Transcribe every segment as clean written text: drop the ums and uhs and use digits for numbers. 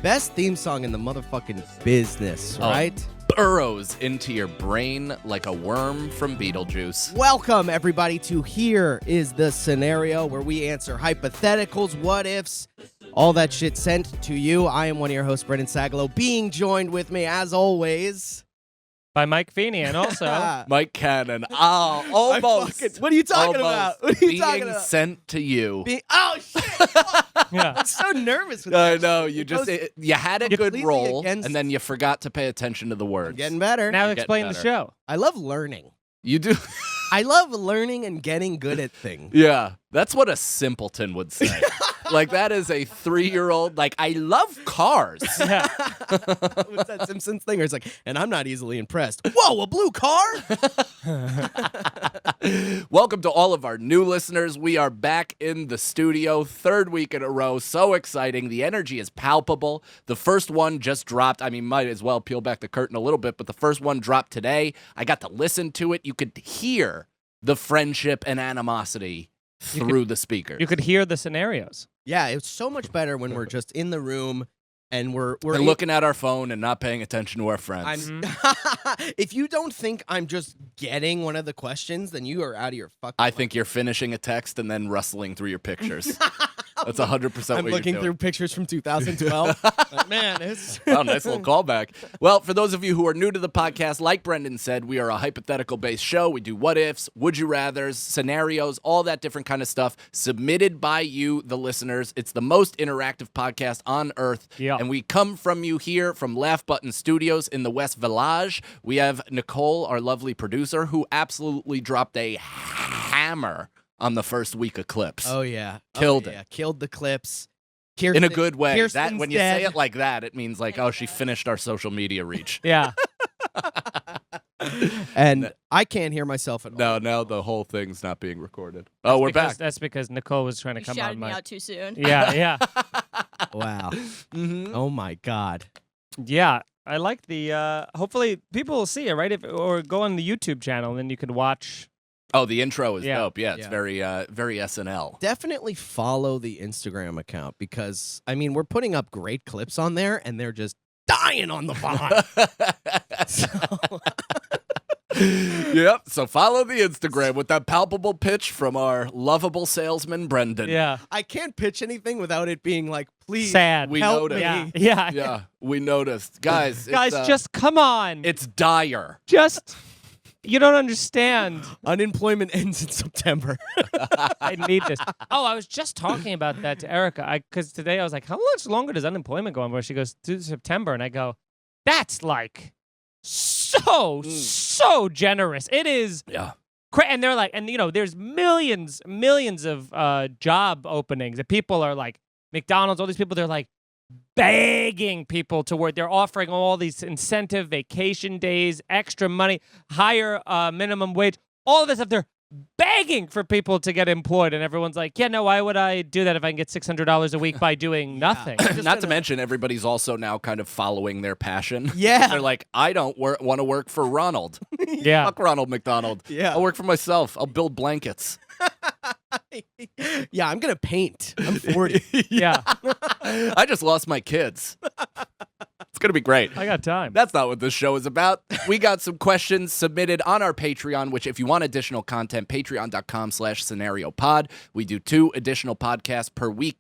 Best theme song in the motherfucking business, right? Burrows into your brain like a worm from Beetlejuice. Welcome, everybody, to Here is the Scenario, where we answer hypotheticals, what ifs, all that shit sent to you. I am one of your hosts, Brendan Sagalow, being joined with me, as always, by Mike Feeney, and also Mike Cannon. Oh, almost. What are you talking about? What are you talking being about? sent to you. Oh, shit. yeah. I'm so nervous with I that. know. You had a good completely roll, against- and then you forgot to pay attention to the words. I'm getting better. Now You're explain getting the better. show. I love learning. You do. I love learning and getting good at things. Yeah, that's what a simpleton would say. Like, that is a 3-year-old. Like, I love cars. Yeah. What's that Simpsons thing? Where it's like, and I'm not easily impressed. Whoa, a blue car? Welcome to all of our new listeners. We are back in the studio, 3rd week in a row. So exciting. The energy is palpable. The first one just dropped. I mean, might as well peel back the curtain a little bit, but the first one dropped today. I got to listen to it. You could hear the friendship and animosity through the speakers. You could hear the scenarios. Yeah, it's so much better when we're just in the room and we're and looking at our phone and not paying attention to our friends. If you don't think I'm just getting one of the questions, then you are out of your fucking I think you're finishing a text and then rustling through your pictures. That's 100% I'm what looking you're through doing. pictures from 2012. Like, man, it's Oh, nice little callback. Well, for those of you who are new to the podcast, like Brendan said, we are a hypothetical-based show. We do what-ifs, would-you-rathers, scenarios, all that different kind of stuff submitted by you, the listeners. It's the most interactive podcast on Earth. Yeah. And we come from you here from Laugh Button Studios in the West Village. We have Nicole, our lovely producer, who absolutely dropped a hammer on the first week of clips. Oh yeah. Killed oh, it. yeah. Killed the clips. In a good way. That Kirsten's when you dead. say it like that, it means like, oh, she finished our social media reach. Yeah. And I can't hear myself at all. No, now the whole thing's not being recorded. Oh, we're back. That's because Nicole was trying to You come shouted on me my. out too soon. Yeah, yeah, Wow. Mhm. Oh my God. yeah. I like the. Hopefully, people will see it, right? Or go on the YouTube channel, and then you can watch. Oh, the intro is Yeah. dope. Yeah, it's Yeah. very SNL. Definitely follow the Instagram account because I mean we're putting up great clips on there and they're just dying on the vine. So- Yep. So follow the Instagram with that palpable pitch from our lovable salesman, Brendan. Yeah. I can't pitch anything without it being like, please Sad. We help noticed. me. Yeah. Yeah. Yeah, we noticed. Guys, Guys, it's, just come on. it's dire. Just. You don't understand. Unemployment ends in September. I need this. Oh, I was just talking about that to Erica. Because today I was like, how much longer does unemployment go on? Where she goes, to September. And I go, that's like so generous. It is. Yeah. And they're like, and you know, there's millions of job openings that people are like, McDonald's, all these people, they're like begging people to work. They're offering all these incentive vacation days, extra money, higher minimum wage, all of this stuff. They're begging for people to get employed. And everyone's like, yeah, no, why would I do that if I can get $600 a week by doing nothing? Not to mention, everybody's also now kind of following their passion. Yeah. They're like, I don't want to work for Ronald. Yeah. Fuck Ronald McDonald. Yeah. I'll work for myself. I'll build blankets. Yeah, I'm going to paint. I'm 40. Yeah. I just lost my kids. It's going to be great. I got time. That's not what this show is about. We got some questions submitted on our Patreon, which if you want additional content, patreon.com/scenariopod. We do 2 additional podcasts per week,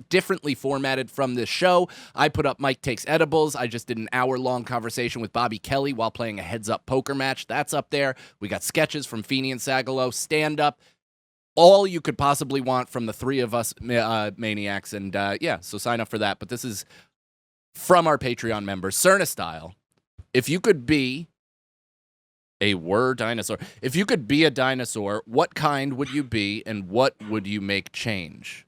differently formatted from this show. I put up Mike Takes Edibles. I just did an hour-long conversation with Bobby Kelly while playing a heads-up poker match. That's up there. We got sketches from Feeney and Sagalow, stand-up, all you could possibly want from the 3 of us maniacs. And yeah, so sign up for that. But this is from our Patreon members, Cerna style. If you could be a dinosaur, if you could be a dinosaur, what kind would you be and what would you make change?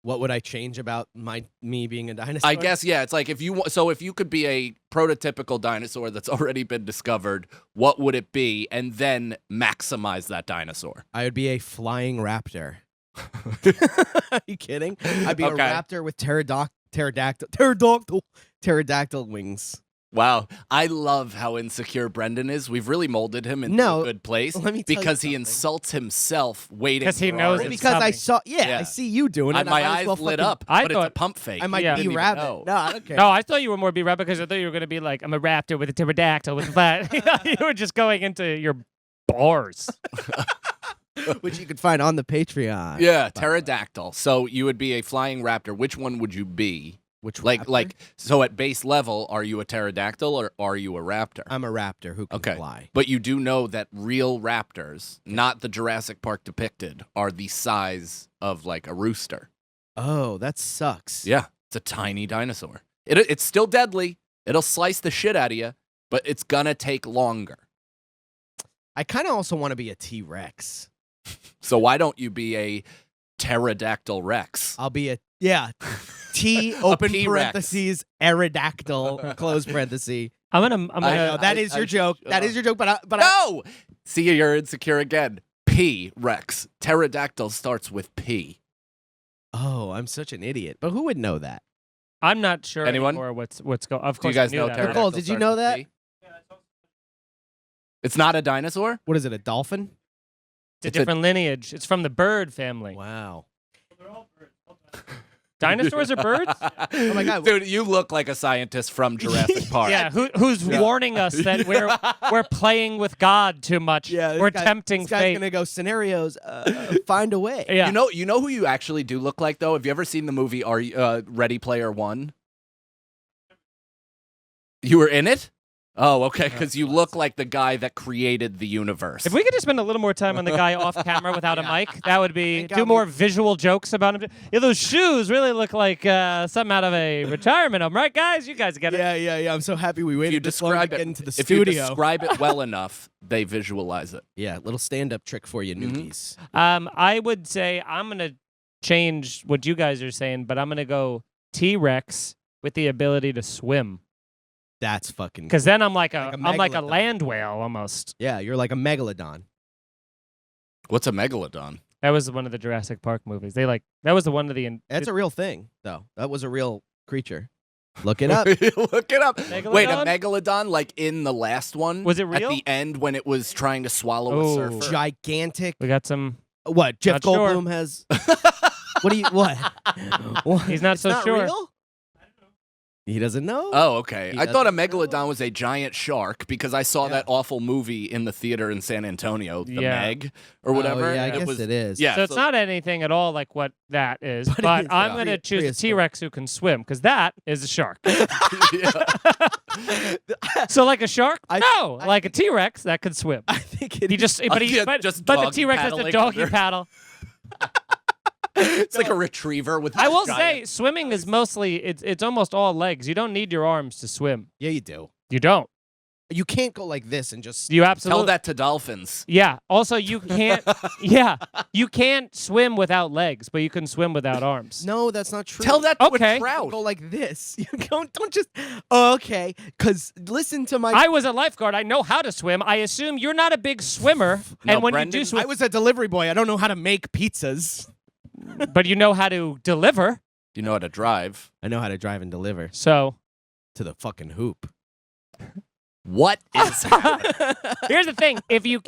What would I change about me being a dinosaur? I guess, yeah, it's like if you could be a prototypical dinosaur that's already been discovered, what would it be? And then maximize that dinosaur. I would be a flying raptor. Are you kidding? I'd be Okay. a raptor with pterodactyl wings. Wow. I love how insecure Brendan is. We've really molded him into a good place let me tell you because he something. insults himself waiting Because he for knows our it's Because I coming. saw, Yeah. I see you doing it. my I might as eyes well lit fucking- up, I but it's a thought- pump fake. I might Yeah. be Didn't even rabbit. know. No, I don't care. No, I thought you were more B-Rabbit because I thought you were going to be like, I'm a raptor with a pterodactyl with a flat. You were just going into your bars. Which you could find on the Patreon. Yeah, pterodactyl. So you would be a flying raptor. Which one would you be? Which raptor? Like so at base level, are you a pterodactyl or are you a raptor? I'm a raptor who can Okay. fly. But you do know that real raptors, not the Jurassic Park depicted, are the size of like a rooster. Oh, that sucks. Yeah, it's a tiny dinosaur. It's still deadly. It'll slice the shit out of you, but it's gonna take longer. I kind of also want to be a T-Rex. So why don't you be a pterodactyl rex? I'll be a T open P-Rex. parentheses Aerodactyl close parenthesis. I'm gonna. I know that is your joke. That is your joke. But No! See, you're insecure again. P rex. Pterodactyl starts with P. oh, I'm such an idiot. But who would know that? I'm not sure Anyone? anymore what's going. Of Do course, you guys I knew know that. pterodactyl Nicole, did you starts know with that? P? It's not a dinosaur? What is it? A dolphin? It's a different lineage. It's from the bird family. Wow. Dinosaurs are birds? Oh my God. Dude, you look like a scientist from Jurassic Park. Yeah. Who's warning us that we're playing with God too much? Yeah, We're tempting this guy's fate. gonna go scenarios. Find a way. Yeah. You know who you actually do look like though? Have you ever seen the movie Ready Player One? You were in it? Oh, okay, because you look like the guy that created the universe. If we could just spend a little more time on the guy off camera without a mic, that would be Thank do God more visual jokes about him. Yeah, those shoes really look like something out of a retirement home, right, guys? You guys get it. Yeah. I'm so happy we if you waited this long to describe get it, into the if you studio. describe it well enough, they visualize it. Yeah, little stand-up trick for you, Mhm. newbies. I would say I'm gonna change what you guys are saying, but I'm gonna go T-Rex with the ability to swim. That's fucking. Because then I'm like Like a I'm like a megalodon. land whale almost. Yeah, you're like a megalodon. What's a megalodon? That was one of the Jurassic Park movies. That was the one of the. That's a real thing, though. That was a real creature. Look it up. Look it up. Megalodon? Wait, a megalodon like in the last one? Was it real? At the end when it was trying to swallow Oh. a surfer? Gigantic. We got some. What? Jeff Not sure. Goldblum has. What do you? What? What? He's not It's so not sure. Real? He doesn't know. Oh, okay. He I thought a doesn't know. megalodon was a giant shark because I saw Yeah. that awful movie in the theater in San Antonio, The Yeah. Meg or whatever. Oh, yeah, I and guess was, it is. Yeah, So it's not anything at all like what that is. But it But is, I'm yeah. going to choose a Prehistoric. T-Rex who can swim because that is a shark. Yeah. So like a shark? I- No, I like a T-Rex that could swim. I think it He just, but he, Yeah, but, just but the doggy T-Rex has a paddling doggy under. paddle. It's like a retriever with. I will giant- say, swimming is mostly it's almost all legs. You don't need your arms to swim. Yeah, you do. You don't. You can't go like this and just. You Tell absolutely. that to dolphins. Yeah. Also, you can't. Yeah, you can't swim without legs, but you can swim without arms. No, that's not true. Tell that to Okay. a You trout. go like this. You don't just. Okay, because listen to my. I was a lifeguard. I know how to swim. I assume you're not a big swimmer, No, and when Brendan, you do swim, I was a delivery boy. I don't know how to make pizzas. but you know how to deliver. You know how to drive. I know how to drive and deliver So to the fucking hoop. What is happening? here's the thing: if you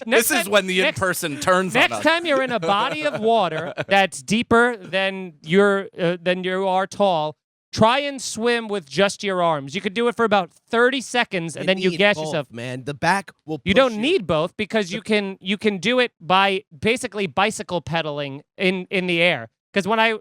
next This is time- when the next- in-person turns on Next us. time you're in a body of water that's deeper than you are tall, try and swim with just your arms. You could do it for about 30 seconds, and then you need gas both, yourself. Man, the back will. You push don't need both because you can do it by basically bicycle pedaling in the air. Because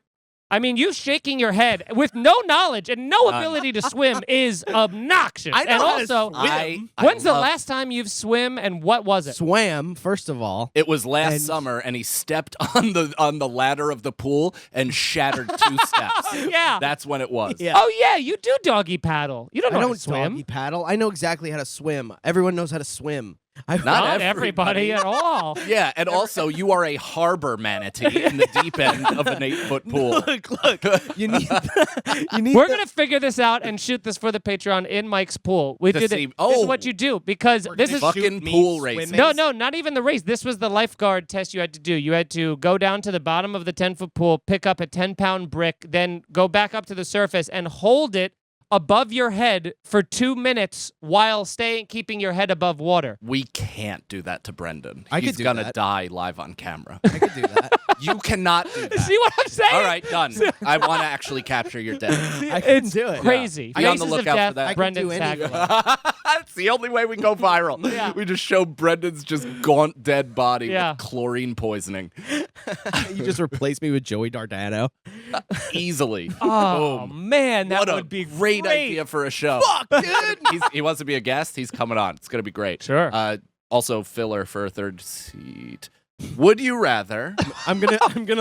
I mean, you shaking your head with no knowledge and no ability to swim is obnoxious. I know and how to also, swim. when's the love- last time you've swim and what was it? Swam first of all. It was last And- summer, and he stepped on the ladder of the pool and shattered 2 steps. Yeah. That's when it was. Yeah. Oh yeah, you do doggy paddle. You don't I know how don't to swim. doggy paddle. I know exactly how to swim. Everyone knows how to swim. Not Not everybody. everybody at all. Yeah, and also you are a harbor manatee in the deep end of an 8-foot pool. Look, you need. You need. We're gonna figure this out and shoot this for the Patreon in Mike's pool. We To did see- it. This oh. is what you do because this is Fucking pool racing. no, not even the race. This was the lifeguard test you had to do. You had to go down to the bottom of the 10-foot pool, pick up a 10-pound brick, then go back up to the surface and hold it above your head for 2 minutes while keeping your head above water. We can't do that to Brendan. I could He's do gonna that. die live on camera. I could do that. You cannot do that. See what I'm saying? All right, done. I want to actually capture your death. I can It's do it. crazy. Be on the Faces lookout of for Death, that. I can Brendan do any- Sagalow. That's the only way we can go viral. Yeah. We just show Brendan's just gaunt dead body Yeah. with chlorine poisoning. You just replace me with Joey Dardano. Easily. Oh, Boom. man, that What a would be great idea for a show. Fuck, dude. He wants to be a guest. He's coming on. It's going to be great. Sure. Also, filler for a third seat. Would you rather? I'm gonna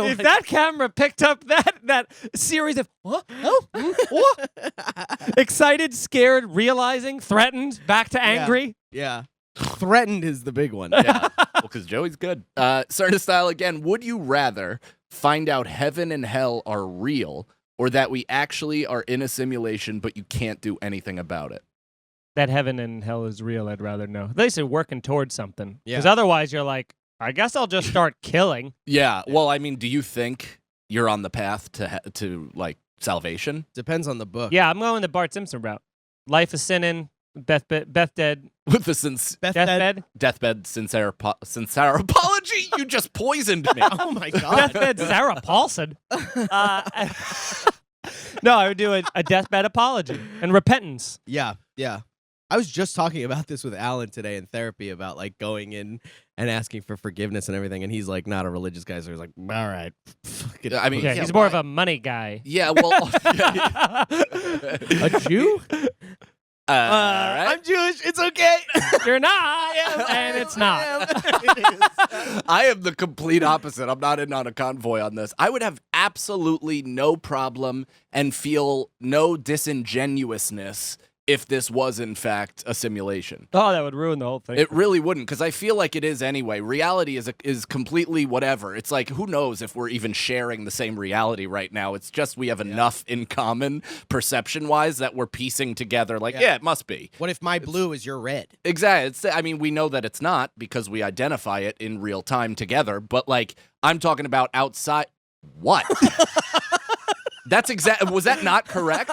If that camera picked up that series of what? Oh, what? Excited, scared, realizing, threatened, back to angry. Yeah. Threatened is the big one. Yeah. Well, because Joey's good. Certain style again. Would you rather find out heaven and hell are real, or that we actually are in a simulation, but you can't do anything about it? That heaven and hell is real, I'd rather know. At least they're working towards something. Yeah. Because otherwise you're like, I guess I'll just start killing. Yeah. Well, I mean, do you think you're on the path to like salvation? Depends on the book. Yeah, I'm going the Bart Simpson route. Life is sinning, Beth dead, With the deathbed. deathbed sincere apology, you just poisoned me. Oh my god. Deathbed Sarah Paulson. No, I would do a deathbed apology and repentance. Yeah. Yeah. I was just talking about this with Alan today in therapy about like going in and asking for forgiveness and everything, and he's like not a religious guy, so he's like, all right, fuck it. I mean, Yeah, yeah, he's more of why? a money guy. Yeah, well, A Jew? all right. I'm Jewish. It's okay. You're not, and it's not. I am the complete opposite. I'm not in on a convoy on this. I would have absolutely no problem and feel no disingenuousness if this was, in fact, a simulation. Oh, that would ruin the whole thing. It really wouldn't, because I feel like it is anyway. Reality is completely whatever. It's like, who knows if we're even sharing the same reality right now. It's just we have enough in common perception-wise that we're piecing together like, yeah, it must be. What if my blue is your red? Exactly. I mean, we know that it's not because we identify it in real time together, but like, I'm talking about outside. What? That's was that not correct?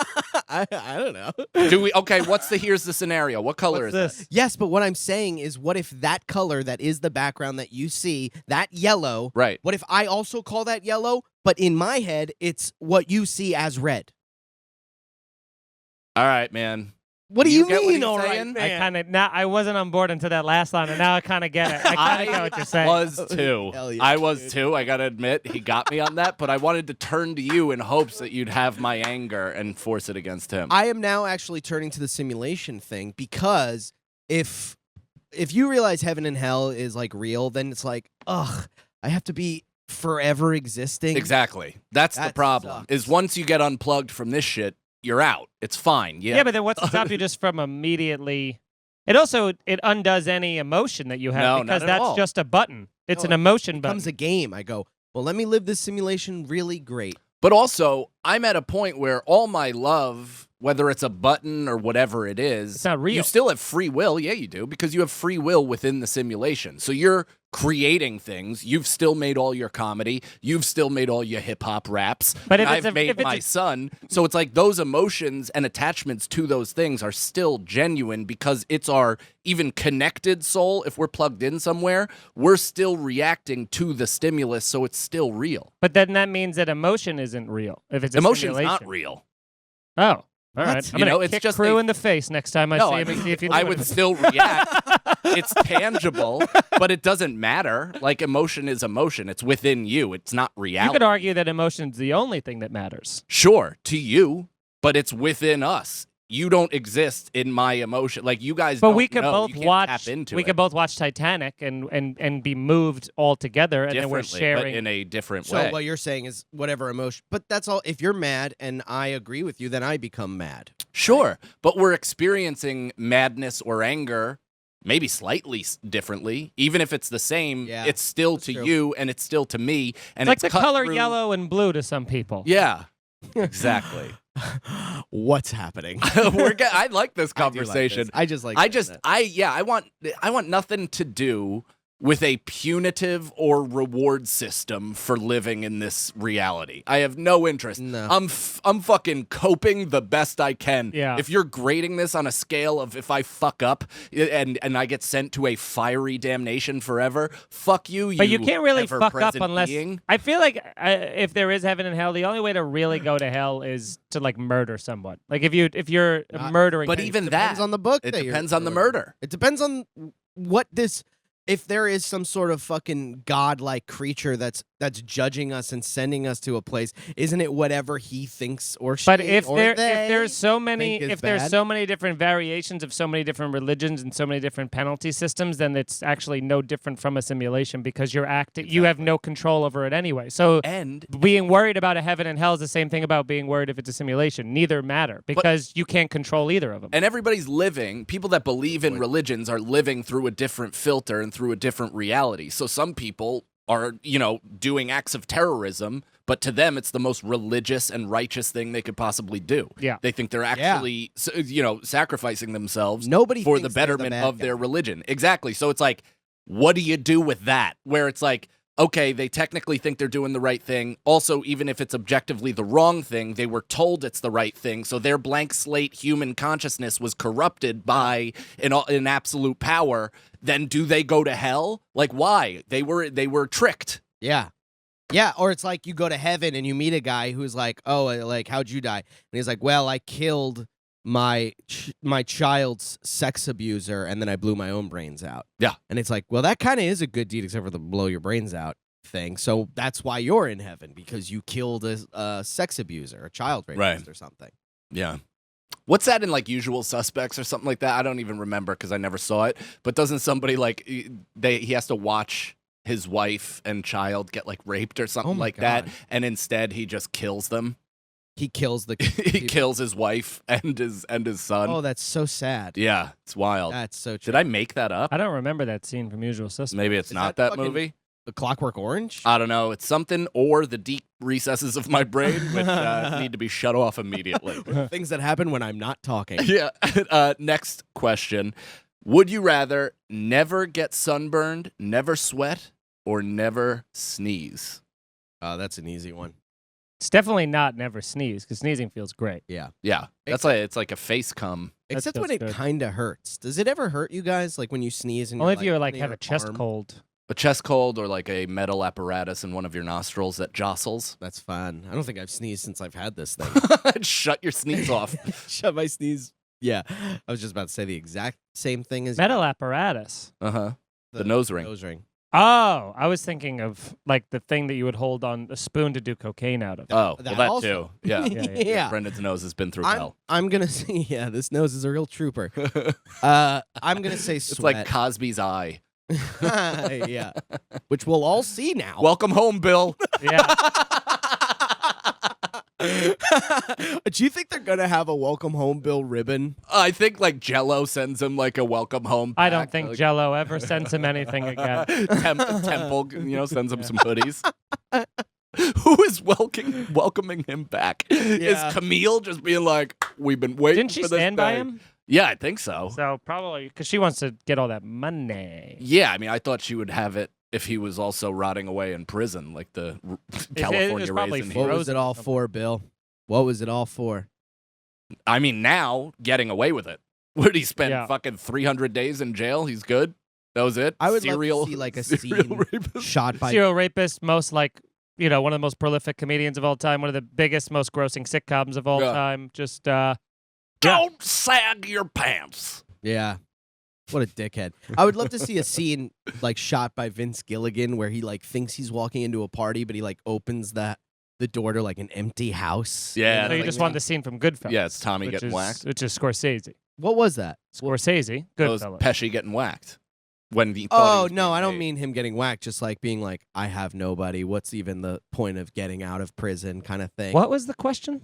I don't know. Do we? Okay, here's the scenario. What color What's is this? Yes, but what I'm saying is, what if that color that is the background that you see, that yellow, Right. what if I also call that yellow, but in my head, it's what you see as red? All right, man. What do you get what mean, he's all right, saying? man? I wasn't on board until that last line, and now I kind of get it. I kind of get what you're saying. was too. Hell yeah, I was dude. too. I gotta admit, he got me on that, but I wanted to turn to you in hopes that you'd have my anger and force it against him. I am now actually turning to the simulation thing, because if you realize heaven and hell is like real, then it's like, ugh, I have to be forever existing. Exactly. That's the That problem. sucks. Is once you get unplugged from this shit, you're out. It's fine. Yeah. Yeah, but then what's to stop you just from immediately? It undoes any emotion that you have No, because not at all. that's just a button. It's No, an emotion It button. becomes a game. I go, well, let me live this simulation really great. But also, I'm at a point where all my love, whether it's a button or whatever it is, It's not real. You still have free will. Yeah, you do, because you have free will within the simulation. So you're creating things. You've still made all your comedy. You've still made all your hip hop raps. But if and it's I've made my son. So it's like those emotions and attachments to those things are still genuine because it's our even connected soul. If we're plugged in somewhere, we're still reacting to the stimulus, so it's still real. But then that means that emotion isn't real. If it's a Emotion's simulation. not real. Oh, all What? right. I'm You gonna know, it's kick just Crew a- in the face next time I No, see I him and mean, see if he. I would still react. It's tangible, but it doesn't matter. Like, emotion is emotion. It's within you. It's not You reality. could argue that emotion's the only thing that matters. Sure, to you, but it's within us. You don't exist in my emotion. Like, you guys But don't we could know. both You can't watch. tap into We it could both watch Titanic and be moved all together, and then we're differently, but sharing. in a different So way. what you're saying is whatever emotion, but that's all. If you're mad and I agree with you, then I become mad. Sure, but we're experiencing madness or anger maybe slightly differently. Even if it's the same, Yeah, it's still to true. you and it's still to me. And it's like the cut color through- yellow and blue to some people. Yeah, exactly. What's happening? I like this I do like conversation. this. I just like. I doing just that. I want nothing to do with a punitive or reward system for living in this reality. I have no interest. No. I'm fucking coping the best I can. Yeah. If you're grading this on a scale of if I fuck up and I get sent to a fiery damnation forever, fuck you. But you can't really fuck up ever-present unless being. I feel like if there is heaven and hell, the only way to really go to hell is to like murder someone. Like if you're murdering. But people. even Depends that on the book. it that you're depends on the doing. murder. It depends on what this. If there is some sort of fucking godlike creature that's judging us and sending us to a place, isn't it whatever he thinks or she But if or there's so many think is if there's bad? so many different variations of so many different religions and so many different penalty systems, then it's actually no different from a simulation because you're acting. You have no control over it anyway. So And being worried about a heaven and hell is the same thing about being worried if it's a simulation. Neither matter because you can't control either of them. And everybody's living, people that believe in religions are living through a different filter and through a different reality. So some people are, doing acts of terrorism, but to them it's the most religious and righteous thing they could possibly do. Yeah. They think they're actually, sacrificing themselves Nobody for the thinks they're the betterment bad of their guy. religion. Exactly. So it's like, what do you do with that? Where it's like, okay, they technically think they're doing the right thing. Also, even if it's objectively the wrong thing, they were told it's the right thing. So their blank slate human consciousness was corrupted by an absolute power. Then do they go to hell? Like, why? They were tricked. Yeah. Yeah, or it's like you go to heaven and you meet a guy who's like, "Oh, like how'd you die?" And he's like, "Well, I killed my child's sex abuser and then I blew my own brains out." Yeah. And it's like, "Well, that kind of is a good deed except for the blow your brains out thing. So that's why you're in heaven because you killed a sex abuser, a child rapist or something." Yeah. What's that in like Usual Suspects or something like that? I don't even remember because I never saw it. But doesn't somebody he has to watch his wife and child get like raped or something like that, and instead he just kills them? He kills the He kills his wife and his son. Oh, that's so sad. Yeah, it's wild. That's so true. Did I make that up? I don't remember that scene from Usual Suspects. Maybe it's Is not that that fucking- movie. The Clockwork Orange? I don't know. It's something or the deep recesses of my brain, which need to be shut off immediately. Things that happen when I'm not talking. Yeah. Next question. Would you rather never get sunburned, never sweat, or never sneeze? Oh, that's an easy one. It's definitely not never sneeze because sneezing feels great. Yeah. Yeah. It's like a face cum. Except feels when it good. kind of hurts. Does it ever hurt you guys? Like when you sneeze and Only you're if you like under have your a chest arm? cold. A chest cold or like a metal apparatus in one of your nostrils that jostles. That's fun. I don't think I've sneezed since I've had this thing. Shut your sneeze off. Shut my sneeze. Yeah. I was just about to say the exact same thing as Metal apparatus. Uh-huh. The nose ring. Nose ring. Oh, I was thinking of like the thing that you would hold on a spoon to do cocaine out of. Oh, That well, that also. too. Yeah. Yeah. Brendan's nose has been through I'm, hell. I'm gonna say, yeah, this nose is a real trooper. I'm gonna say It's sweat. like Cosby's eye. Yeah. Which we'll all see now. Welcome home, Bill. Yeah. Do you think they're gonna have a welcome home Bill ribbon? I think like Jello sends him like a welcome home. I don't pack, think like, Jello ever sends him anything again. Temple, sends him some hoodies. Who is welcoming him back? Yeah. Is Camille just being like, we've been waiting Didn't she for this stand by day." him? Yeah, I think so. So probably because she wants to get all that money. Yeah, I mean, I thought she would have it if he was also rotting away in prison, like the California probably raisin. What was Frozen it all or something. for, Bill? What was it all for? I mean, now getting away with it. Would he spend Yeah. fucking 300 days in jail? He's good. That was it. I would serial, love to see like a serial scene rapist? shot by Serial rapist, most like one of the most prolific comedians of all time, one of the biggest, most grossing sitcoms of all Yeah. time. Just Don't sag your pants. Yeah. What a dickhead. I would love to see a scene like shot by Vince Gilligan where he like thinks he's walking into a party, but he like opens the door to like an empty house. Yeah, so you like- just want the scene from Goodfellas. Yeah, it's Tommy which getting is, whacked. which is Scorsese. What was that? Scorsese, It was Goodfellas. Pesci getting whacked. When he thought he Oh, was no, being I don't paid. mean him getting whacked, just like being like, I have nobody. What's even the point of getting out of prison kind of thing? What was the question?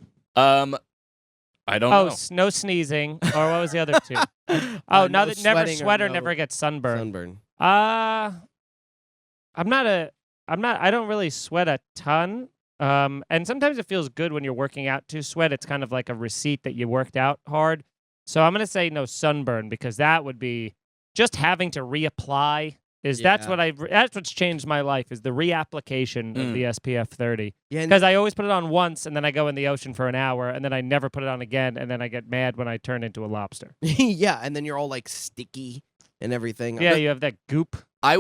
I don't know. No sneezing. Or what was the other two? No Now that never sweating or sweat or no never get sunburned. sunburn. I don't really sweat a ton. And sometimes it feels good when you're working out to sweat. It's kind of like a receipt that you worked out hard. So I'm going to say no sunburn because that would be just having to reapply That's Yeah. that's what's changed my life is the reapplication of the SPF 30. Yeah, Because I always put it on once and then I go in the ocean for an hour and then I never put it on again and then I get mad when I turn into a lobster. yeah, and then you're all like sticky and everything. Yeah, But- you have that goop. I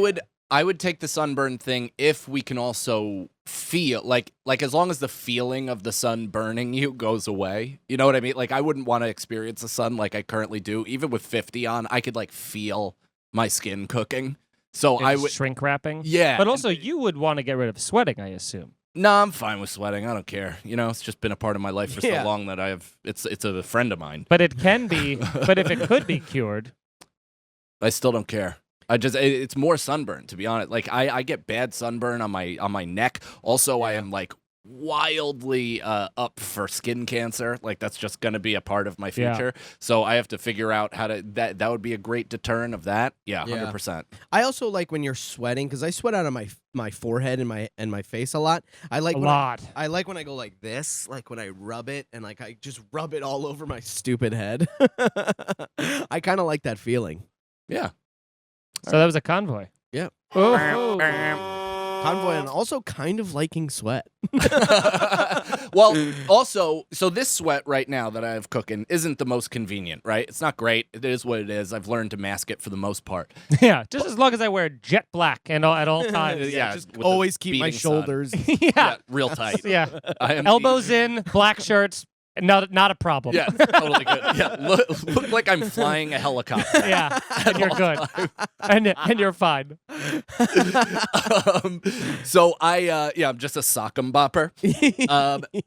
would take the sunburn thing if we can also feel like as long as the feeling of the sun burning you goes away. You know what I mean? Like I wouldn't want to experience the sun like I currently do. Even with 50 on, I could like feel my skin cooking. So I would shrink wrapping. Yeah. But also you would want to get rid of sweating, I assume. No, I'm fine with sweating. I don't care. You know, it's just been a part of my life for Yeah. so long that it's a friend of mine. But it can be but if it could be cured. I still don't care. It's more sunburn, to be honest. Like I get bad sunburn on my neck. Also, I am like wildly up for skin cancer. Like that's just going to be a part of my future. So I have to figure out how to that would be a great deterrent of that. Yeah, 100%. I also like when you're sweating because I sweat out of my forehead and my face a lot. I like A when lot. I like when I go like this, like when I rub it and like I just rub it all over my stupid head. I kind of like that feeling. Yeah. So that was a convoy. Yeah. Oh. Convoy and also kind of liking sweat. Well, also, so this sweat right now that I have cooking isn't the most convenient, right? It's not great. It is what it is. I've learned to mask it for the most part. Yeah, just as long as I wear jet black and at all times. Yeah, just with the always keep my beating sun. shoulders. Yeah. Real tight. Yeah. I am Elbows in, black shirts, not a problem. Yeah, totally good. Yeah, look like I'm flying a helicopter. Yeah, and you're good. And you're fine. So I'm just a sock 'em bopper.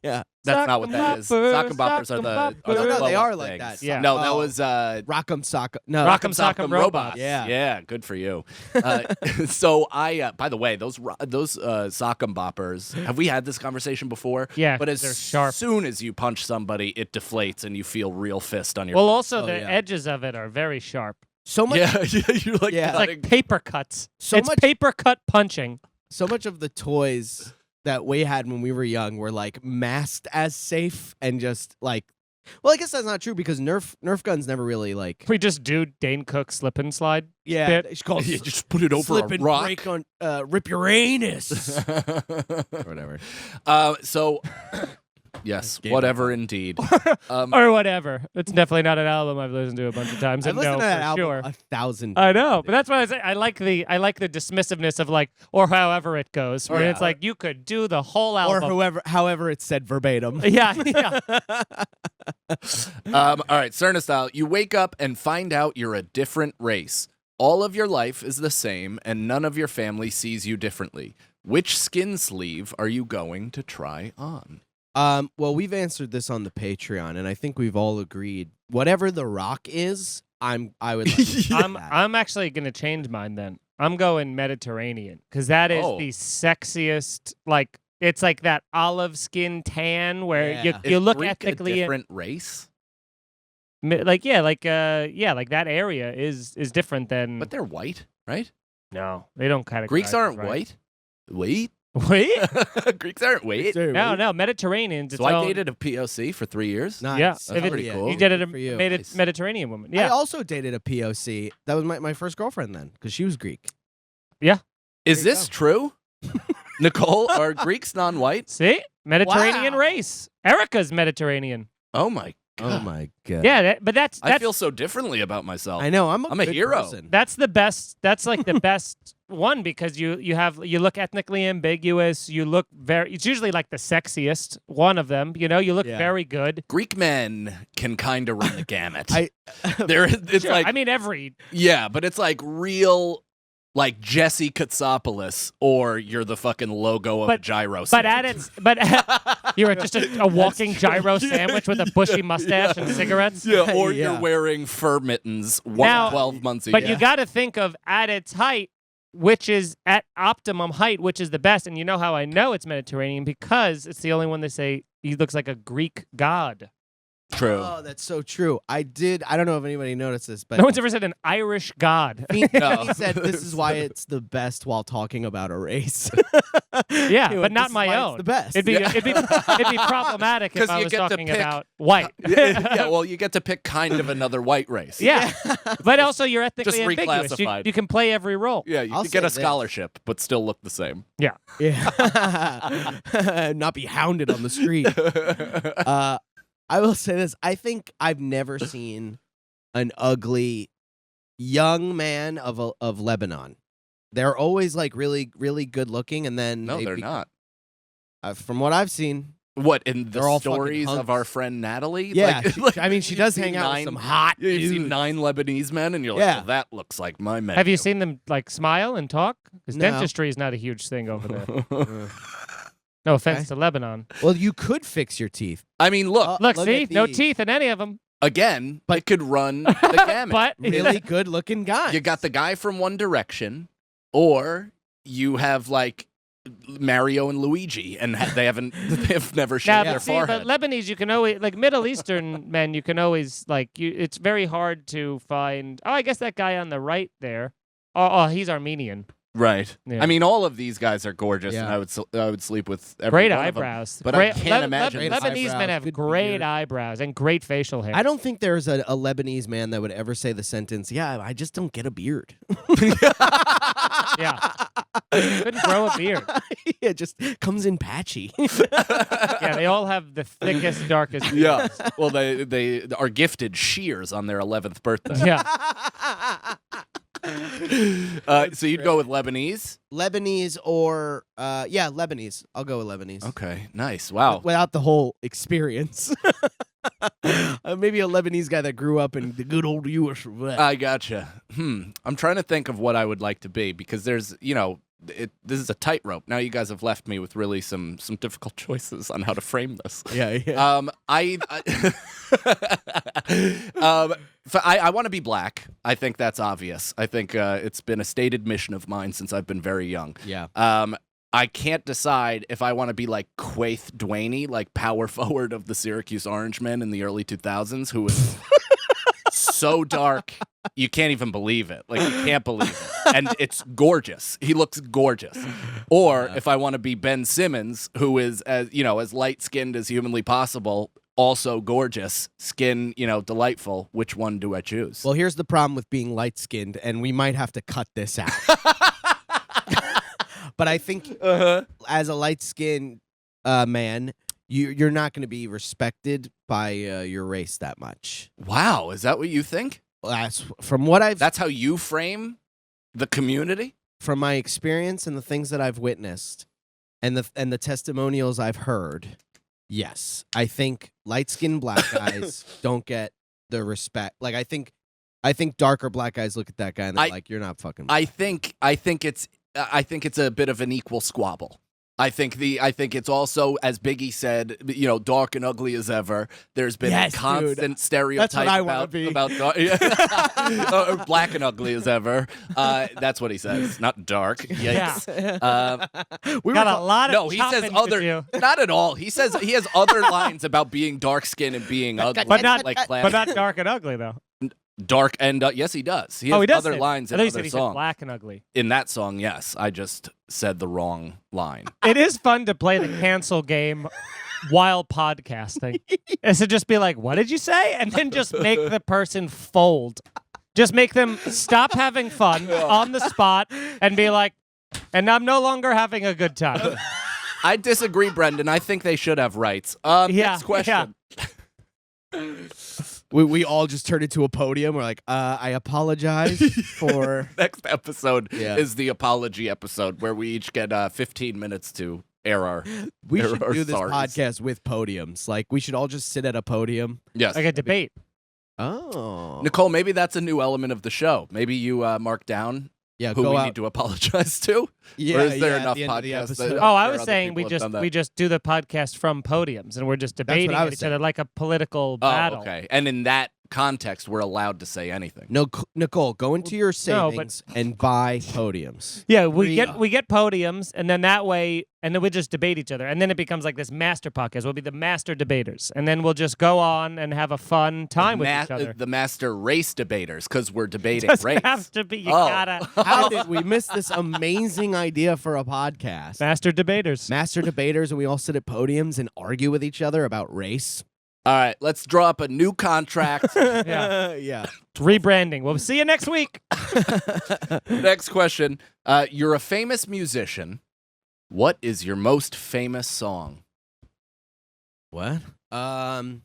Yeah. That's not what that is. Sock 'em boppers are the Oh, no, they blow-up are like things. that. Yeah. No, that Oh. was Rock'em sock. No. Rock'em Sock'em Robots. Yeah. Yeah, good for you. So I, by the way, those sock 'em boppers. Have we had this conversation before? Yeah, But as they're sharp. soon as you punch somebody, it deflates and you feel real fist on your. Well, also Oh, the yeah. edges of it are very sharp. So much. yeah, you're like Yeah. It's cutting. like paper cuts. So it's much- paper cut punching. So much of the toys that we had when we were young were like masked as safe and just like. Well, I guess that's not true because Nerf guns never really like. We just do Dane Cook slip and slide. Yeah, bit. it's called You just put it over slip a and rock. break on rip your anus or whatever. So, yes, Game whatever indeed. Or whatever. It's definitely not an album I've listened to a bunch of times. I've and listened no, to that for album sure. 1,000. I know, but that's why I say I like the dismissiveness of like or however it goes. Where Yeah. it's like you could do the whole or album. however it's said verbatim. Yeah, yeah. All right, Cerna style. You wake up and find out you're a different race. All of your life is the same, and none of your family sees you differently. Which skin sleeve are you going to try on? Well, we've answered this on the Patreon, and I think we've all agreed. Whatever The Rock is, I would. Like to try that. I'm actually gonna change mine then. I'm going Mediterranean because that is Oh. the sexiest. Like it's like that olive skin tan where Yeah. you Is look Greek ethnically a different race, like that area is different than. but they're white, right? no, they don't kind of. Greeks aren't white. Wait, Wait, Greeks aren't white. no, Mediterranean's. So I dated a POC for 3 years. Nice. Yeah, That's if it- pretty cool. You dated a Good for you. Nice. Mediterranean woman. I Yeah, also dated a POC. That was my first girlfriend then, because she was Greek. Is There you this true? Nicole, are Greeks non-white? see, Mediterranean Wow. race. Erica's Mediterranean. Oh my god. Oh my god. Yeah, but that's I feel so differently about myself. I know. I'm a good hero. person. That's the best. That's like the best one because you look ethnically ambiguous. You look very. It's usually like the sexiest one of them. You know, you look Yeah. very good. Greek men can kind of run the gamut. I- It's Sure, like I mean, every yeah, but it's like real, like Jesse Katsopoulos, or you're the fucking logo of a gyro. but stand. at its but you're just a walking gyro sandwich with a bushy mustache and cigarettes. yeah, or Yeah. you're wearing fur mittens Now- 12 months a But year. you got to think of at its height, which is at optimum height, which is the best. And you know how I know it's Mediterranean because it's the only one they say he looks like a Greek god. True. Oh, that's so true. I don't know if anybody noticed this, but No one's ever said an Irish god. Feeney No. said this is why it's the best while talking about a race. Yeah, You know, but not this is my why own. It's the best. It'd be problematic if 'Cause I you was get to talking pick- about white. Yeah, well, you get to pick kind of another white race. Yeah. But also you're ethnically Just ambiguous. reclassified. You can play every role. Yeah, you I'll could get a say this. scholarship, but still look the same. Yeah. Yeah. Not be hounded on the street. I will say this. I think I've never seen an ugly young man of Lebanon. They're always like really, really good looking, and then No, they're not. From what I've seen, What, in They're the all fucking stories of hunks. our friend Natalie? yeah. Like, I mean, she you've does seen hang out with 9 some hot You've seen dudes. 9 Lebanese men, and you're like, Yeah. well, that looks like my menu. Have you seen them like smile and talk? Because No. dentistry is not a huge thing over there. No offense to Lebanon. Well, you could fix your teeth. I mean, look, Look, Look see, at no these. teeth in any of them. again, But- it could run the gamut. But Really good looking guy. You got the guy from One Direction, or you have like Mario and Luigi, and they've never now, shaved their but see, forehead. but Lebanese, you can always like Middle Eastern men. You can always like you. It's very hard to find. Oh, I guess that guy on the right there. Oh, he's Armenian. Right. Yeah. I mean, all of these guys are gorgeous, Yeah. and I would sleep with every Great one of them. eyebrows. But great, I can't imagine Great Lebanese eyebrows, men have good great beard. eyebrows and great facial hair. I don't think there's a Lebanese man that would ever say the sentence, "Yeah, I just don't get a beard." Yeah. Couldn't grow a beard. It just comes in patchy. Yeah, they all have the thickest, darkest. Yeah. Well, they are gifted shears on their 11th birthday. Yeah. So you'd go with Lebanese? Lebanese or Lebanese. I'll go with Lebanese. Okay, nice. Wow. Without the whole experience. Maybe a Lebanese guy that grew up in the good old U.S. I gotcha. I'm trying to think of what I would like to be, because there's, this is a tightrope. Now you guys have left me with really some difficult choices on how to frame this. Yeah. I want to be black. I think that's obvious. I think it's been a stated mission of mine since I've been very young. Yeah. I can't decide if I want to be like Quaith Dwaney, like power forward of the Syracuse Orangemen in the early 2000s, who was so dark you can't even believe it. Like, you can't believe it. And it's gorgeous. He looks gorgeous. Or if I want to be Ben Simmons, who is as light-skinned as humanly possible, also gorgeous, skin, delightful. Which one do I choose? Well, here's the problem with being light-skinned, and we might have to cut this out. But I think as a light-skinned man, you're not going to be respected by your race that much. Wow, is that what you think? That's from what That's how you frame the community? from my experience and the things that I've witnessed, and the testimonials I've heard. Yes, I think light-skinned black guys don't get the respect. Like, I think darker black guys look at that guy and they're like, "You're not fucking." I think it's a bit of an equal squabble. I think it's also, as Biggie said, dark and ugly as ever. There's been Yes, a constant dude. stereotype That's what I wanna be. about black and ugly as ever. That's what he says, not dark. Yikes. We Got were a lot of No, he says chopping to other. do. Not at all. He says he has other lines about being dark skinned and being ugly, But not, like but not dark and ugly though. dark and yes, he does. He has He does other say- lines I in thought you other said he said songs. black and ugly. In that song, yes, I just said the wrong line. It is fun to play the cancel game while podcasting. Is to just be like, "What did you say?" and then just make the person fold. Just make them stop having fun on the spot and be like, "And I'm no longer having a good time." I disagree, Brendan. I think they should have rights. Next question. we all just turned into a podium. We're like, I apologize for. Next episode Yeah. is the apology episode, where we each get 15 minutes to air our. We There should are do this sorries. podcast with podiums. Like, we should all just sit at a podium. Yes. Like a debate. Oh, Nicole, maybe that's a new element of the show. Maybe you mark down yeah. who go we out. need to apologize to. Yeah, or is there yeah, enough at the end of the podcasts that- episode. Oh, I or was other saying people have done that? we just do the podcast from podiums and we're just what debating I at was each other saying. like a political Oh, battle. okay. And in that context, we're allowed to say anything. No, Nicole, go into your No, savings and buy podiums. Yeah, we get podiums, and then that way, and then we just debate each other, and then it becomes like this master podcast. We'll be the master debaters, and then we'll just go on and have a fun time with each other. The master race debaters, because we're debating Doesn't race. have to be. You gotta How did we miss this amazing idea for a podcast? master debaters. Master debaters, and we all sit at podiums and argue with each other about race. All right, let's draw up a new contract. Yeah, Yeah. rebranding. We'll see you next week. Next question. You're a famous musician. What is your most famous song? What? Oh,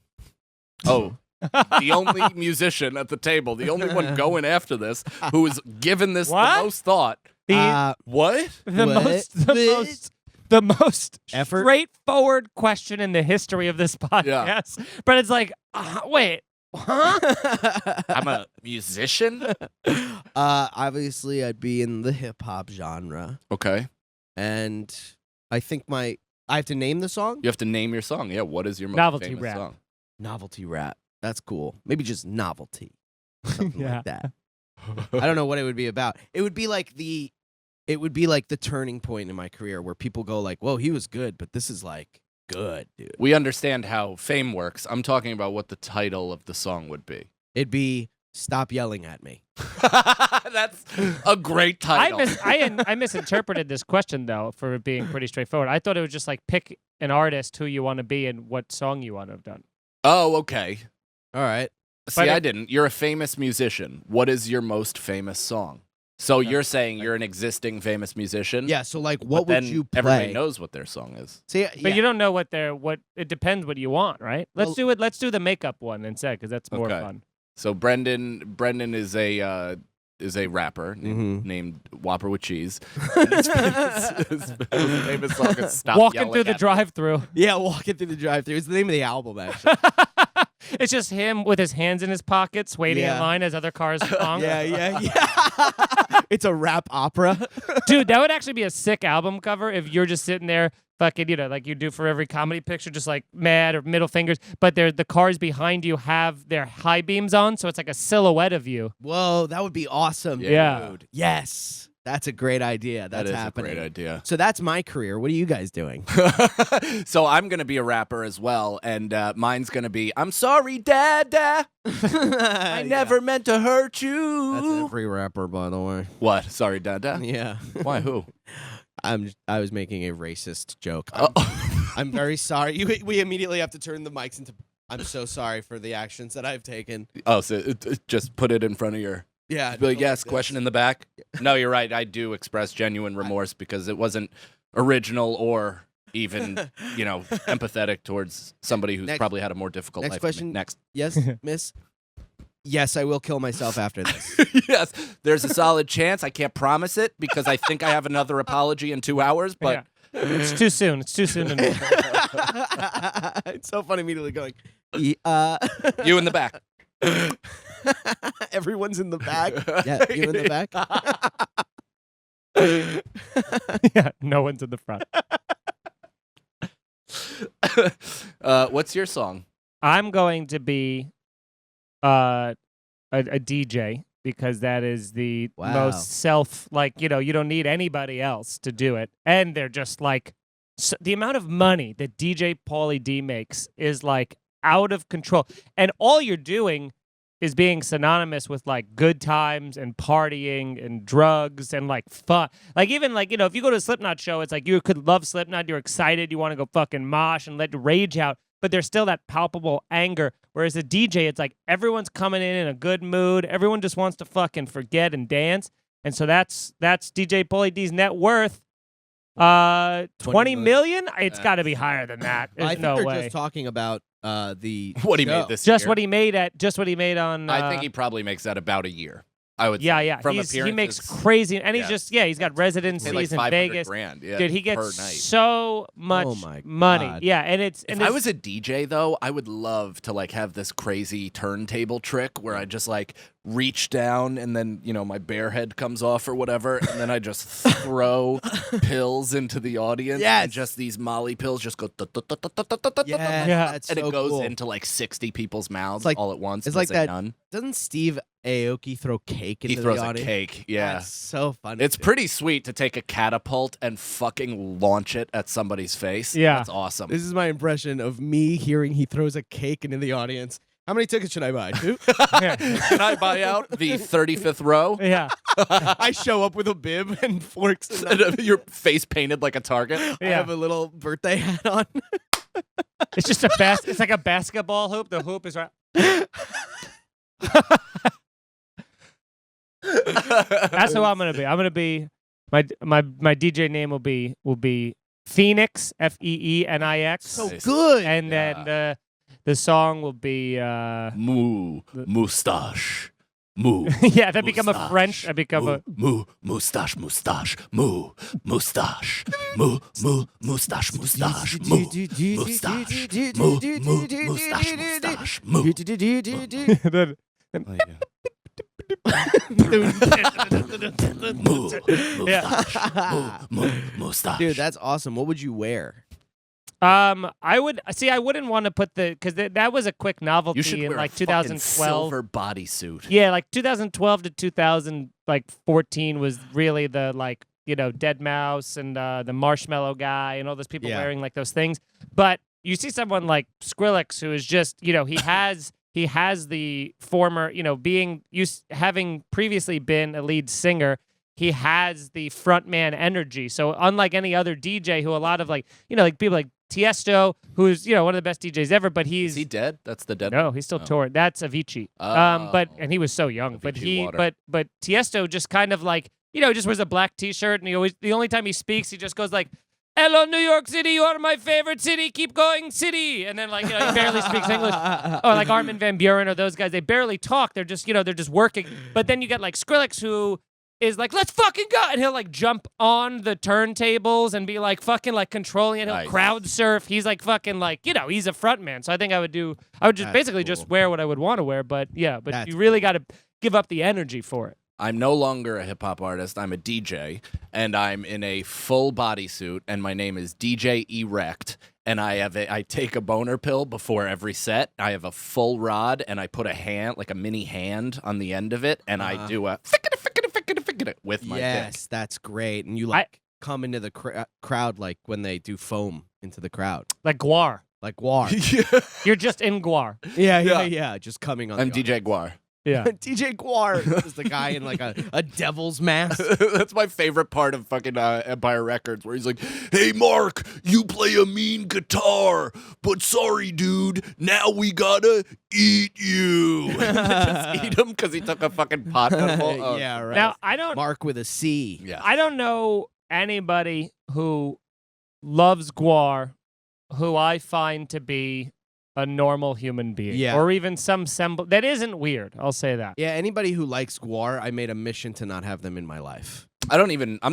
the only musician at the table, the only one going after this, who has given this What? the most thought. What? The most Effort? straightforward question in the history of this podcast. But it's like, wait, huh? I'm a musician? Obviously, I'd be in the hip hop genre, Okay. and I think I have to name the song. You have to name your song. Yeah, what is your most Novelty famous rap. song? Novelty rap. That's cool. Maybe just novelty. Something Yeah. like that. I don't know what it would be about. It would be like the turning point in my career where people go like, "Whoa, he was good, but this is like good, dude." We understand how fame works. I'm talking about what the title of the song would be. It'd be "Stop Yelling at Me." That's a great title. I misinterpreted this question though for it being pretty straightforward. I thought it was just like pick an artist who you want to be and what song you want to have done. Oh, okay. All right. See, But I didn't. You're a famous musician. What is your most famous song? So you're saying you're an existing famous musician? Yeah. So like, but what would then you play? Everybody knows what their song is. See, But you don't know what it depends what you want, right? Let's do it. Let's do the makeup one instead because that's more Okay. fun. So Brendan is a rapper named Whopper with Cheese. And his famous song is Stop Walking Yelling through the at Me. drive-through. Yeah, walking through the drive-thru. It's the name of the album, actually. It's just him with his hands in his pockets, waiting in Yeah. line as other cars honk. yeah. It's a rap opera. Dude, that would actually be a sick album cover if you're just sitting there fucking, like you do for every comedy picture, just like mad or middle fingers, but the cars behind you have their high beams on, so it's like a silhouette of you. Whoa, that would be awesome. Yeah. Dude. Yes. That's a great idea. That That's is happening. a great idea. So that's my career. What are you guys doing? So I'm going to be a rapper as well, and mine's going to be, I'm sorry, Dada. I never meant to hurt you. That's every rapper, by the way. What? Sorry, Dada? Yeah. Why? Who? I was making a racist joke. Oh. I'm very sorry. We immediately have to turn the mics into. I'm so sorry for the actions that I've taken. Oh, so just put it in front of your... Yeah. Be like, yes, question in the back. No, you're right. I do express genuine remorse because it wasn't original or even, empathetic towards somebody who's probably had a more difficult Next life. question. Next. Yes, miss. Yes, I will kill myself after this. Yes, there's a solid chance. I can't promise it because I think I have another apology in 2 hours, but... Yeah. It's too soon. It's too soon to know. It's so funny immediately going, You in the back. everyone's in the back. Yeah, you in the back? Yeah, no one's in the front. What's your song? I'm going to be a DJ because that is the Wow. most you don't need anybody else to do it. And they're just like, the amount of money that DJ Pauly D makes is like out of control. And all you're doing is being synonymous with like good times and partying and drugs and like fun. Like even like, if you go to a Slipknot show, it's like you could love Slipknot, you're excited, you want to go fucking mosh and let the rage out, but there's still that palpable anger. Whereas a DJ, it's like everyone's coming in a good mood. Everyone just wants to fucking forget and dance. And so that's DJ Pauly D's net worth. 20 million? It's got to be higher than that. There's I think no they're way. just talking about the What he show. made this Just year. what he made on. I think he probably makes that about a year. I would Yeah, say. yeah. From He makes appearances, crazy, and he's yeah. just he's got Pay residencies like in 500 Vegas. grand, yeah, Dude, he per gets night. so much my money. God. Yeah, and it's If I was a DJ though, I would love to like have this crazy turntable trick where I just like reach down and then my bare head comes off or whatever, and then I just throw pills into the audience. Yes. And just these Molly pills just go. Yeah, Yeah. that's And so it goes cool. into like 60 people's mouths It's like- all at once. it's and like I say that- None. Doesn't Steve Aoki throw cake into He throws the a audience? cake. Yeah. That's so funny. It's dude. pretty sweet to take a catapult and fucking launch it at somebody's face. Yeah. That's awesome. This is my impression of me hearing he throws a cake into the audience. How many tickets should I buy? 2? Can I buy out the 35th row? yeah, I show up with a bib and forks. And Your face painted like a target. I yeah. have a little birthday hat on. It's just it's like a basketball hoop. The hoop is right. That's who I'm gonna be. I'm gonna be my DJ name will be Phoenix, Feenix. So Nice. good. And then the song will be Moustache. Moo. yeah. That become a Moustache. French. I become a Moustache. Moustache. Moustache. Moustache. Moustache. then- Moustache. Dude, that's awesome. What would you wear? I wouldn't want to put because that was a quick novelty You should in wear like a fucking 2012. silver bodysuit. Yeah, like 2012 to 2014 was really the Dead Mouse and the Marshmallow Guy and all those people Yeah. wearing like those things. But you see someone like Skrillex who is just he has the former having previously been a lead singer. He has the frontman energy. So unlike any other DJ who a lot of people like Tiesto, who's one of the best DJs ever, but Is he dead? That's the dead. no, he's still Oh. touring. That's Avicii. Oh. And he was so young. But Avicii water. but Tiesto just kind of just wears a black T-shirt, and the only time he speaks, he just goes like, "Hello, New York City, you are my favorite city. Keep going, city." And then he barely speaks English. Or like Armin van Buuren or those guys, they barely talk. They're just they're just working. But then you get like Skrillex who is like, "Let's fucking go," and he'll jump on the turntables and be fucking controlling it. He'll Nice. crowd surf. He's fucking he's a front man. So I think I would just That's basically cool. just wear what I would want to wear. But yeah, but That's you really got to give up the energy for it. I'm no longer a hip hop artist. I'm a DJ, and I'm in a full bodysuit, and my name is DJ Erect. And I take a boner pill before every set. I have a full rod, and I put a hand, like a mini hand, on the end of it, and I do a fickety with my Yes, that's great. And you come into the crowd like when they do foam into the crowd, Like Guar. like Guar. dick. You're just in Guar. yeah. Just coming on. I'm the DJ Guar. Yeah. DJ Guar is the guy in like a devil's mask. That's my favorite part of fucking Empire Records, where he's like, "Hey, Mark, you play a mean guitar, but sorry, dude, now we gotta eat you." Just eat him because he took a fucking pot edible. Oh. Yeah, right. Now I don't Mark with a C. Yeah. I don't know anybody who loves Guar who I find to be a normal human being. Yeah. Or even some that isn't weird. I'll say that. Yeah, anybody who likes Guar, I made a mission to not have them in my life. I'm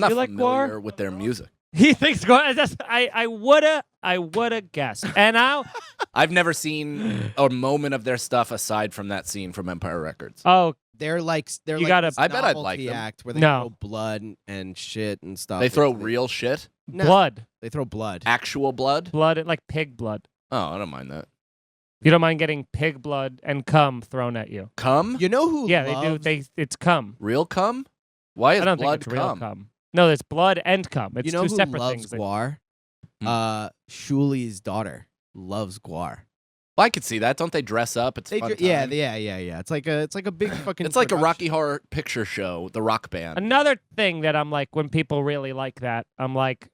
not You like familiar Guar? with their music. He thinks Guar. I woulda guessed. And now, I've never seen a moment of their stuff aside from that scene from Empire Records. oh, They're like You like gotta- this I bet I'd like novelty them. act where they No. throw blood and shit and stuff. They throw into the- real shit, No, blood, They throw blood. actual blood. like pig blood. Oh, I don't mind that. You don't mind getting pig blood and cum thrown at you? Cum? You know who? Yeah, they loves- do. It's cum. Real cum? Why is I don't blood think it's real cum? cum. No, it's blood and cum. It's You know two who separate loves things. Guar? Shuli's daughter loves Guar. Well, I could see that. Don't they dress up? It's fun Yeah. time. It's like a big fucking. It's like a production. Rocky Horror Picture Show, the rock band. Another thing that I'm like, when people really like that, I'm like,